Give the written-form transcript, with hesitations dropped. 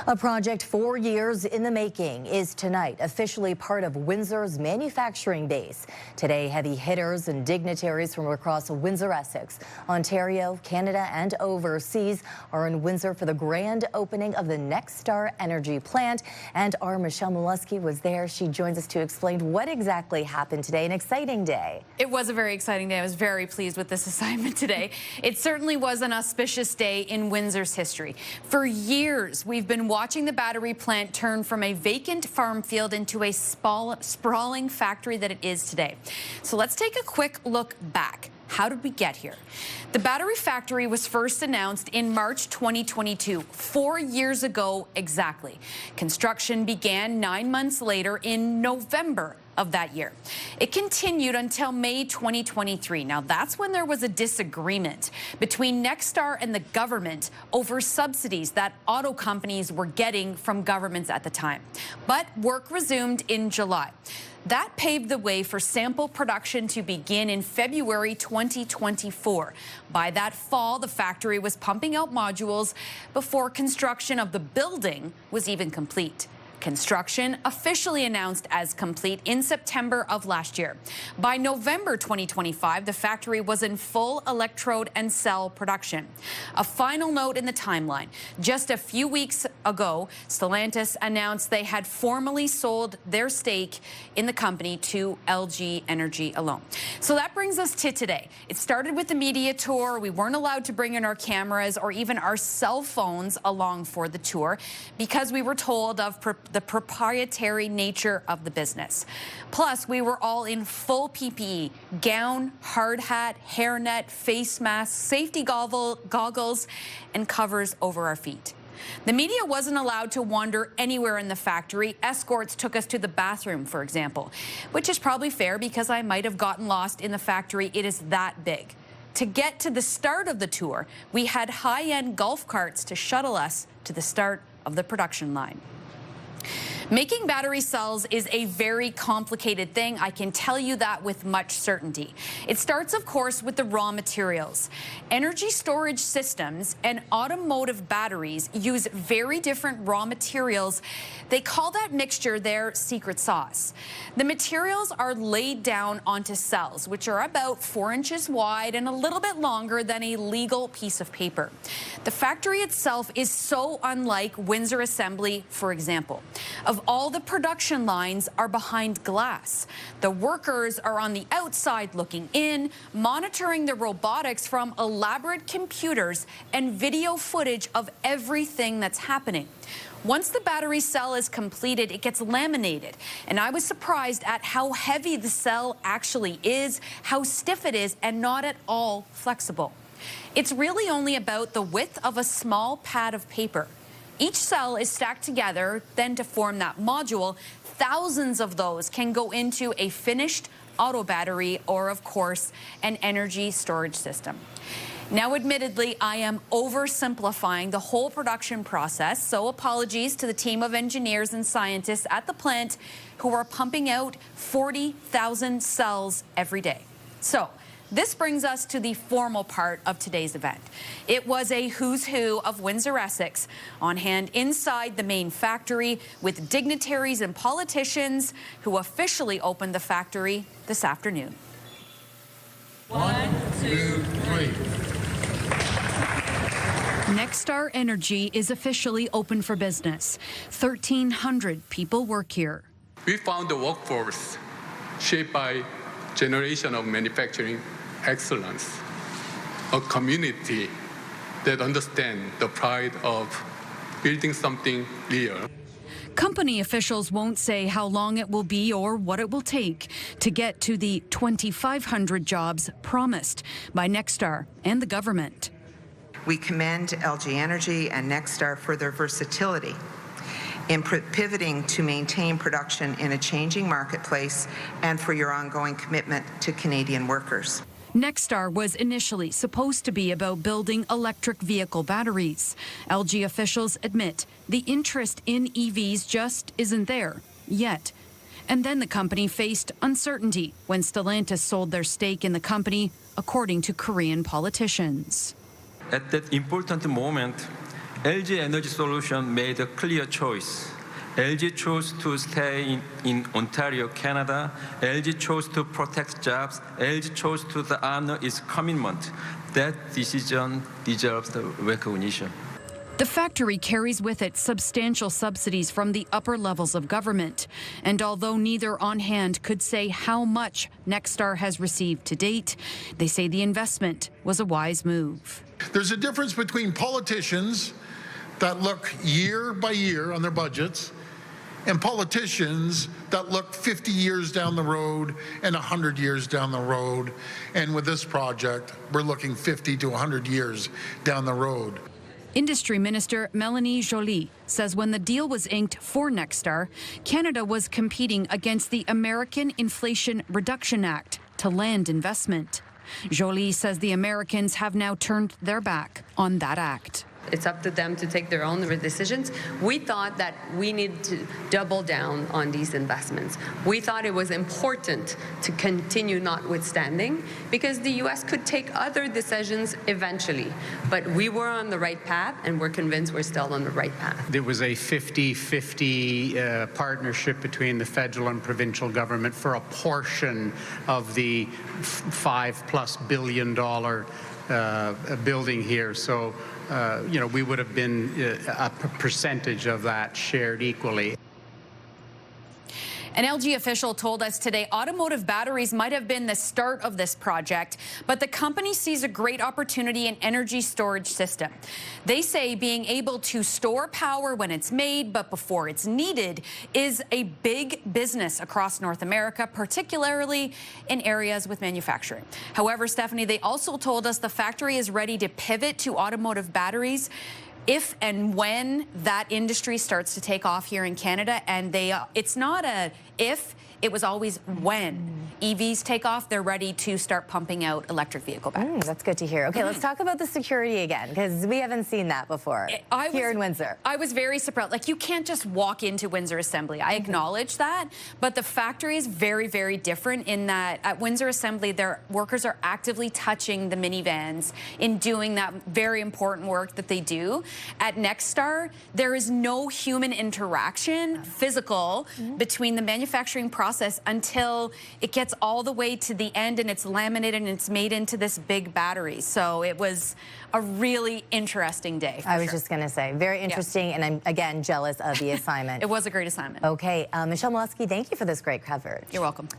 A project 4 years in the making is tonight officially part of Windsor's manufacturing base. Today, heavy hitters and dignitaries from across Windsor, Essex, Ontario, Canada, and overseas are in Windsor for the grand opening of the NextStar Energy plant. And our Michelle Maluske was there. She joins us to explain what exactly happened today. An exciting day. It was a very exciting day. I was very pleased with this assignment today. It certainly was an auspicious day in Windsor's history. For years, we've been watching the battery plant turn from a vacant farm field into a sprawling factory that it is today. So let's take a quick look back. How did we get here? The battery factory was first announced in March 2022, 4 years ago exactly. Construction began 9 months later in November of that year. It continued until May 2023. Now that's when there was a disagreement between NextStar and the government over subsidies that auto companies were getting from governments at the time. But work resumed in July. That paved the way for sample production to begin in February 2024. By that fall, the factory was pumping out modules before construction of the building was even complete. Construction officially announced as complete in September of last year. By November 2025, the factory was in full electrode and cell production. A final note in the timeline. Just a few weeks ago, Stellantis announced they had formally sold their stake in the company to LG Energy alone. So that brings us to today. It started with the media tour. We weren't allowed to bring in our cameras or even our cell phones along for the tour because we were told of the proprietary nature of the business. Plus, we were all in full PPE, gown, hard hat, hairnet, face mask, safety goggles, and covers over our feet. The media wasn't allowed to wander anywhere in the factory. Escorts took us to the bathroom, for example, which is probably fair because I might have gotten lost in the factory. It is that big. To get to the start of the tour, we had high-end golf carts to shuttle us to the start of the production line. Making battery cells is a very complicated thing. I can tell you that with much certainty. It starts, of course, with the raw materials. Energy storage systems and automotive batteries use very different raw materials. They call that mixture their secret sauce. The materials are laid down onto cells, which are about 4 inches wide and a little bit longer than a legal piece of paper. The factory itself is so unlike Windsor Assembly, for example. Of all the production lines are behind glass. The workers are on the outside looking in, monitoring the robotics from elaborate computers and video footage of everything that's happening. Once the battery cell is completed, it gets laminated. And I was surprised at how heavy the cell actually is, how stiff it is, and not at all flexible. It's really only about the width of a small pad of paper. Each cell is stacked together, then to form that module, thousands of those can go into a finished auto battery or, of course, an energy storage system. Now, admittedly, I am oversimplifying the whole production process, so apologies to the team of engineers and scientists at the plant who are pumping out 40,000 cells every day. So, this brings us to the formal part of today's event. It was a who's who of Windsor, Essex, on hand inside the main factory with dignitaries and politicians who officially opened the factory this afternoon. 1, 2, 3. NextStar Energy is officially open for business. 1,300 people work here. We found the workforce shaped by generation of manufacturing excellence, a community that understands the pride of building something real. Company officials won't say how long it will be or what it will take to get to the 2,500 jobs promised by NextStar and the government. We commend LG Energy and NextStar for their versatility in pivoting to maintain production in a changing marketplace and for your ongoing commitment to Canadian workers. NextStar was initially supposed to be about building electric vehicle batteries. LG officials admit the interest in EVs just isn't there yet. And then the company faced uncertainty when Stellantis sold their stake in the company, according to Korean politicians. At that important moment, LG Energy Solution made a clear choice. LG chose to stay in Ontario, Canada. LG chose to protect jobs. LG chose to honor its commitment. That decision deserves the recognition. The factory carries with it substantial subsidies from the upper levels of government. And although neither on hand could say how much NextStar has received to date, they say the investment was a wise move. There's a difference between politicians that look year by year on their budgets and politicians that look 50 years down the road and 100 years down the road. And with this project, we're looking 50 to 100 years down the road. Industry Minister Mélanie Joly says when the deal was inked for NextStar, Canada was competing against the American Inflation Reduction Act to land investment. Joly says the Americans have now turned their back on that act. It's up to them to take their own decisions. We thought that we needed to double down on these investments. We thought it was important to continue notwithstanding because the U.S. could take other decisions eventually. But we were on the right path, and we're convinced we're still on the right path. There was a 50-50 partnership between the federal and provincial government for a portion of the $5+ billion building here. So, we would have been a percentage of that shared equally. An LG official told us today automotive batteries might have been the start of this project, but the company sees a great opportunity in energy storage system. They say being able to store power when it's made, but before it's needed, is a big business across North America, particularly in areas with manufacturing. However, Stephanie, they also told us the factory is ready to pivot to automotive batteries if and when that industry starts to take off here in Canada. And it's not a if, it was always when EVs take off, they're ready to start pumping out electric vehicle batteries. That's good to hear. Okay, let's talk about the security again, because we haven't seen that before here in Windsor. I was very surprised. Like, you can't just walk into Windsor Assembly. I acknowledge that, but the factory is very, very different in that at Windsor Assembly, their workers are actively touching the minivans in doing that very important work that they do. At NextStar, there is no human interaction, physical, between the manufacturing process until it gets all the way to the end and it's laminated and it's made into this big battery. So it was a really interesting day. I was just going to say, very interesting, and I'm, again, jealous of the assignment. It was a great assignment. Okay, Michelle Maluske, thank you for this great coverage. You're welcome.